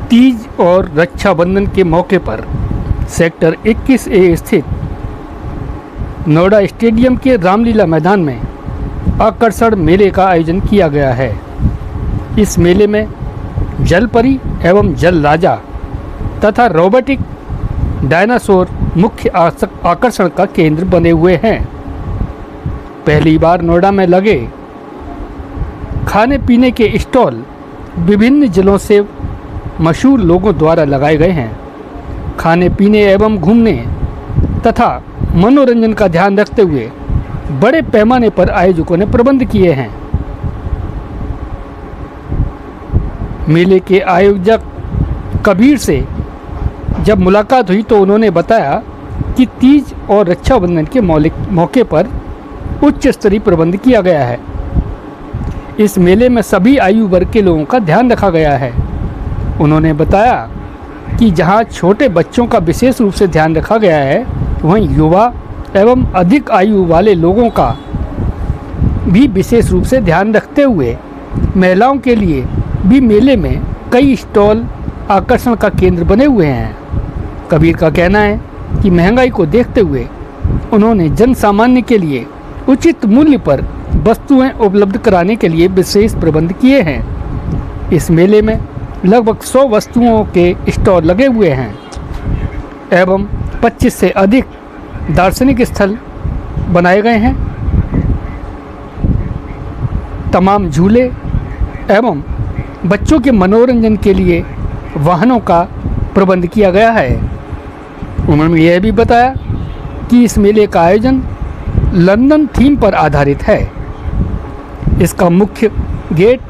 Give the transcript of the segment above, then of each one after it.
तीज और रक्षाबंधन के मौके पर सेक्टर 21A स्थित नोएडा स्टेडियम के रामलीला मैदान में आकर्षण मेले का आयोजन किया गया है। इस मेले में जल परी एवं जल राजा तथा रोबोटिक डायनासोर मुख्य आकर्षण का केंद्र बने हुए हैं। पहली बार नोएडा में लगे खाने पीने के स्टॉल विभिन्न जिलों से मशहूर लोगों द्वारा लगाए गए हैं। खाने पीने एवं घूमने तथा मनोरंजन का ध्यान रखते हुए बड़े पैमाने पर आयोजकों ने प्रबंध किए हैं। मेले के आयोजक कबीर से जब मुलाकात हुई तो उन्होंने बताया कि तीज और रक्षाबंधन के मौके पर उच्च स्तरीय प्रबंध किया गया है। इस मेले में सभी आयु वर्ग के लोगों का ध्यान रखा गया है। उन्होंने बताया कि जहां छोटे बच्चों का विशेष रूप से ध्यान रखा गया है, वहीं युवा एवं अधिक आयु वाले लोगों का भी विशेष रूप से ध्यान रखते हुए महिलाओं के लिए भी मेले में कई स्टॉल आकर्षण का केंद्र बने हुए हैं। कबीर का कहना है कि महंगाई को देखते हुए उन्होंने जन सामान्य के लिए उचित मूल्य पर वस्तुएं उपलब्ध कराने के लिए विशेष प्रबंध किए हैं। इस मेले में लगभग 100 वस्तुओं के स्टॉल लगे हुए हैं एवं 25 से अधिक दार्शनिक स्थल बनाए गए हैं। तमाम झूले एवं बच्चों के मनोरंजन के लिए वाहनों का प्रबंध किया गया है। उन्होंने यह भी बताया कि इस मेले का आयोजन लंदन थीम पर आधारित है। इसका मुख्य गेट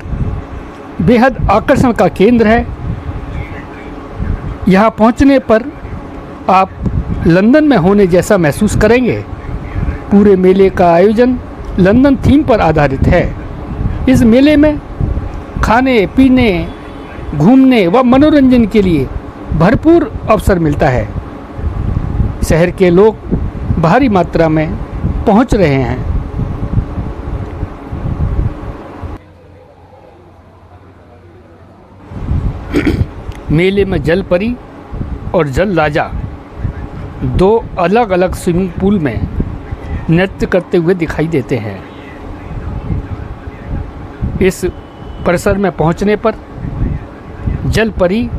बेहद आकर्षण का केंद्र है। यहाँ पहुँचने पर आप लंदन में होने जैसा महसूस करेंगे। पूरे मेले का आयोजन लंदन थीम पर आधारित है। इस मेले में खाने पीने घूमने व मनोरंजन के लिए भरपूर अवसर मिलता है। शहर के लोग भारी मात्रा में पहुंच रहे हैं। मेले में जल परी और जल राजा दो अलग अलग स्विमिंग पूल में नृत्य करते हुए दिखाई देते हैं। इस परिसर में पहुंचने पर जल परी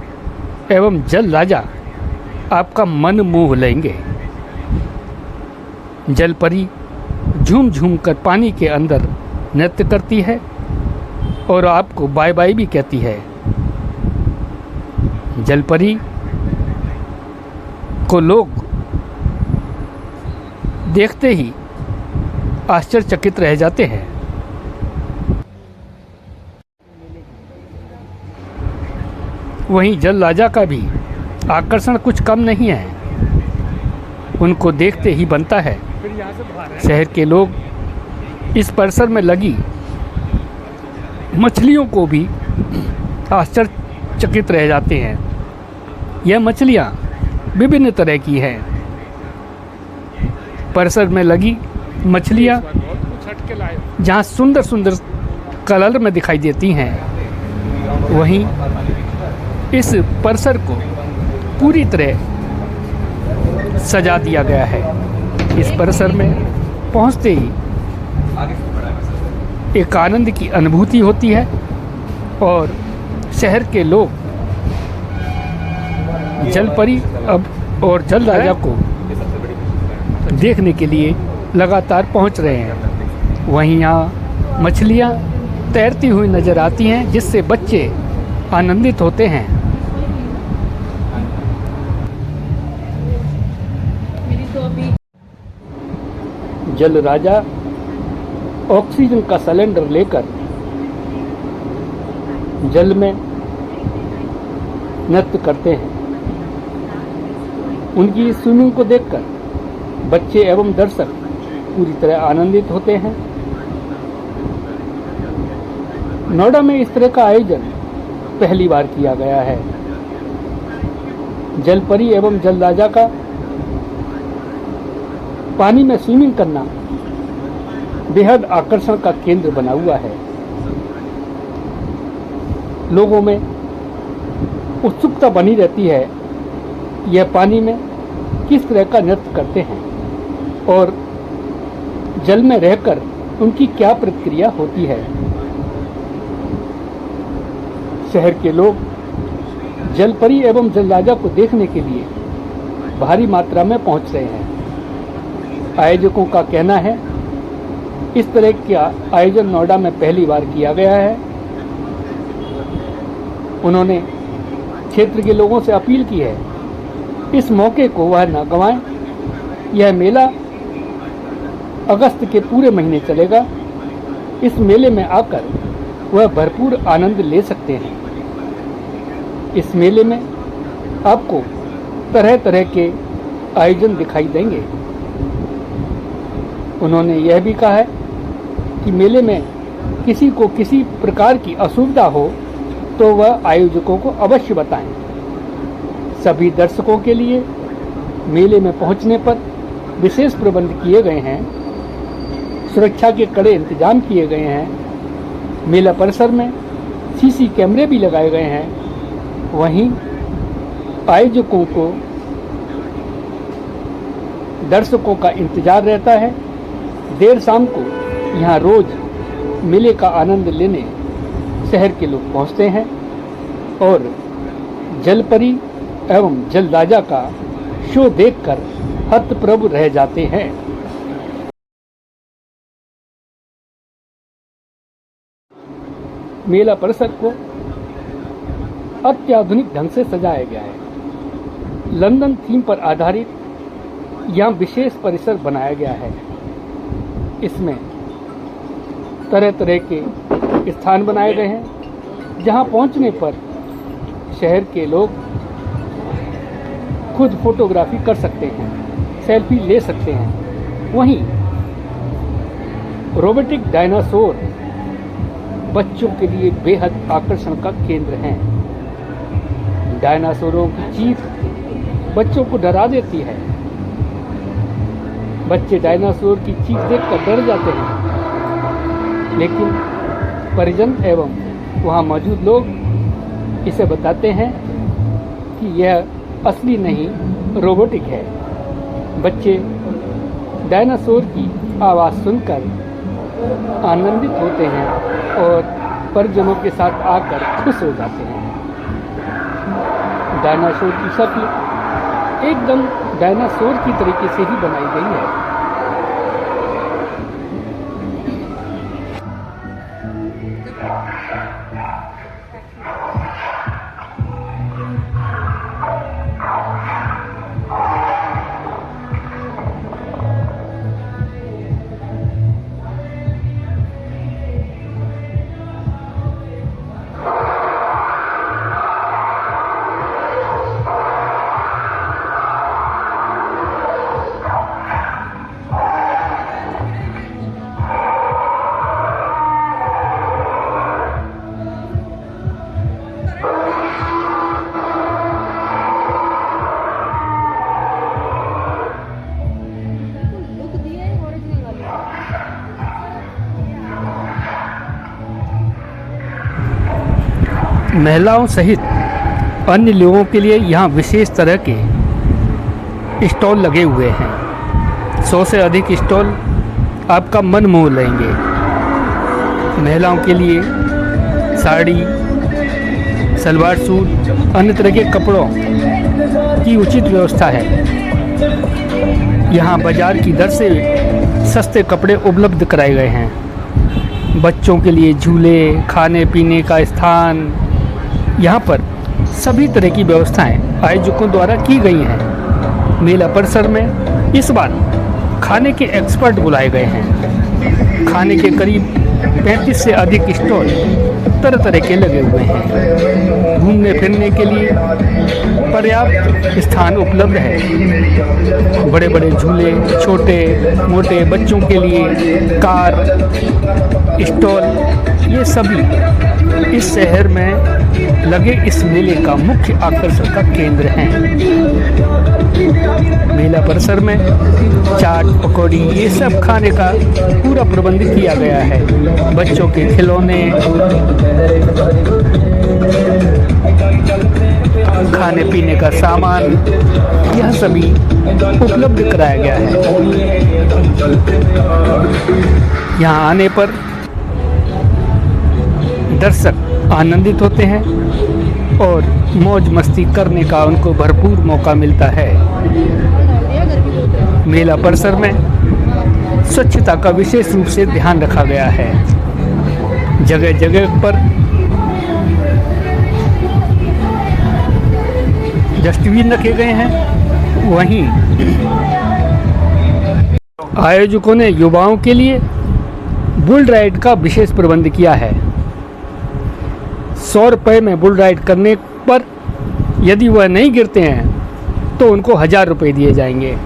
एवं जल राजा आपका मन मोह लेंगे। जल परी झूम झूम कर पानी के अंदर नृत्य करती है और आपको बाय बाय भी कहती है। जल परी को लोग देखते ही आश्चर्यचकित रह जाते हैं। वहीं जल राजा का भी आकर्षण कुछ कम नहीं है। उनको देखते ही बनता है। शहर के लोग इस परिसर में लगी मछलियों को भी आश्चर्यचकित रह जाते हैं। यह मछलियाँ विभिन्न तरह की हैं। परिसर में लगी मछलियाँ जहाँ सुंदर सुंदर कलर में दिखाई देती हैं, वहीं इस परिसर को पूरी तरह सजा दिया गया है। इस परिसर में पहुंचते ही एक आनंद की अनुभूति होती है और शहर के लोग जल परी और जल राजा को देखने के लिए लगातार पहुंच रहे हैं। वहीं यहाँ मछलियाँ तैरती हुई नज़र आती हैं, जिससे बच्चे आनंदित होते हैं। जल राजा ऑक्सीजन का सिलेंडर लेकर जल में नृत्य करते हैं। उनकी स्विमिंग को देखकर बच्चे एवं दर्शक पूरी तरह आनंदित होते हैं। नोएडा में इस तरह का आयोजन पहली बार किया गया है। जल परी एवं जल राजा का पानी में स्विमिंग करना बेहद आकर्षण का केंद्र बना हुआ है। लोगों में उत्सुकता बनी रहती है यह पानी में किस तरह का नृत्य करते हैं और जल में रहकर उनकी क्या प्रतिक्रिया होती है। शहर के लोग जलपरी एवं जलराजा को देखने के लिए भारी मात्रा में पहुंच रहे हैं। आयोजकों का कहना है इस तरह का आयोजन नोएडा में पहली बार किया गया है। उन्होंने क्षेत्र के लोगों से अपील की है इस मौके को वह न गंवाएं। यह मेला अगस्त के पूरे महीने चलेगा। इस मेले में आकर वह भरपूर आनंद ले सकते हैं। इस मेले में आपको तरह तरह के आयोजन दिखाई देंगे। उन्होंने यह भी कहा है कि मेले में किसी को किसी प्रकार की असुविधा हो तो वह आयोजकों को अवश्य बताएं। सभी दर्शकों के लिए मेले में पहुंचने पर विशेष प्रबंध किए गए हैं। सुरक्षा के कड़े इंतजाम किए गए हैं। मेला परिसर में सीसी कैमरे भी लगाए गए हैं। वहीं आयोजकों को दर्शकों का इंतजार रहता है। देर शाम को यहाँ रोज मेले का आनंद लेने शहर के लोग पहुँचते हैं और जलपरी एवं जलराजा का शो देखकर हतप्रभ रह जाते हैं। मेला परिसर को अत्याधुनिक ढंग से सजाया गया है। लंदन थीम पर आधारित यहाँ विशेष परिसर बनाया गया है। इसमें तरह तरह के स्थान बनाए गए हैं जहाँ पहुँचने पर शहर के लोग खुद फोटोग्राफी कर सकते हैं, सेल्फी ले सकते हैं। वहीं रोबोटिक डायनासोर बच्चों के लिए बेहद आकर्षण का केंद्र हैं। डायनासोरों की चीख बच्चों को डरा देती है। बच्चे डायनासोर की चीख देखकर डर जाते हैं, लेकिन परिजन एवं वहाँ मौजूद लोग इसे बताते हैं कि यह असली नहीं रोबोटिक है। बच्चे डायनासोर की आवाज़ सुनकर आनंदित होते हैं और परिजनों के साथ आकर खुश हो जाते हैं। डायनासोर की शक्ल एकदम डायनासोर की तरीके से ही बनाई गई है। महिलाओं सहित अन्य लोगों के लिए यहाँ विशेष तरह के स्टॉल लगे हुए हैं। 100 से अधिक स्टॉल आपका मन मोह लेंगे। महिलाओं के लिए साड़ी, सलवार सूट, अन्य तरह के कपड़ों की उचित व्यवस्था है। यहाँ बाजार की दर से सस्ते कपड़े उपलब्ध कराए गए हैं। बच्चों के लिए झूले, खाने पीने का स्थान, यहाँ पर सभी तरह की व्यवस्थाएं आयोजकों द्वारा की गई हैं। मेला परिसर में इस बार खाने के एक्सपर्ट बुलाए गए हैं। खाने के करीब 35 से अधिक स्टॉल तरह तरह के लगे हुए हैं। घूमने फिरने के लिए पर्याप्त स्थान उपलब्ध है। बड़े बड़े झूले, छोटे मोटे बच्चों के लिए कार, स्टॉल, ये सभी इस शहर में लगे इस मेले का मुख्य आकर्षण का केंद्र हैं। मेला परिसर में चाट, पकौड़ी, ये सब खाने का पूरा प्रबंध किया गया है। बच्चों के खिलौने, का सामान, यह सभी उपलब्ध कराया गया है। यहाँ आने पर दर्शक आनंदित होते हैं और मौज मस्ती करने का उनको भरपूर मौका मिलता है। मेला परिसर में स्वच्छता का विशेष रूप से ध्यान रखा गया है। जगह जगह पर डस्टबिन रखे गए हैं। वहीं आयोजकों ने युवाओं के लिए बुल राइड का विशेष प्रबंध किया है। 100 रुपये में बुल राइड करने पर यदि वह नहीं गिरते हैं तो उनको 1000 रुपये दिए जाएंगे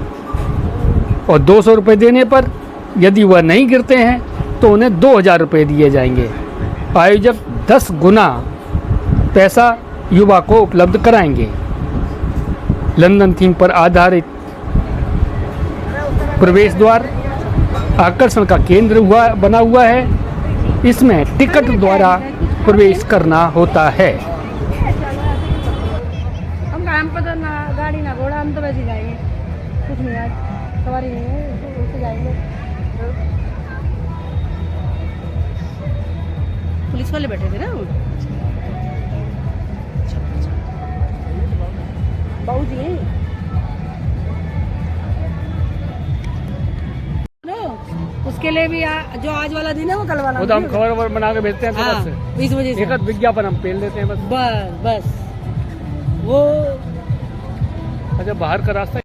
और 200 रुपये देने पर यदि वह नहीं गिरते हैं तो उन्हें 2000 रुपये दिए जाएंगे। आयोजक 10 गुना पैसा युवा को उपलब्ध कराएंगे। लंदन थीम पर आधारित प्रवेश द्वार आकर्षण का केंद्र बना हुआ है। इसमें टिकट द्वारा प्रवेश करना होता है। हम तो ना गाड़ी ना घोड़ा, हम तो वैसे ही जाएंगे, कुछ नहीं आज सवारी नहीं है, उससे जाएंगे। पुलिस वाले बैठे थे ना बाबू जी। उसके लिए भी जो आज वाला दिन है वो कल वाला, वो तो हम खबर बना के भेजते हैं। हाँ, इस वजह से एक विज्ञापन हम पेल देते हैं बस बस वो। अच्छा, बाहर का रास्ता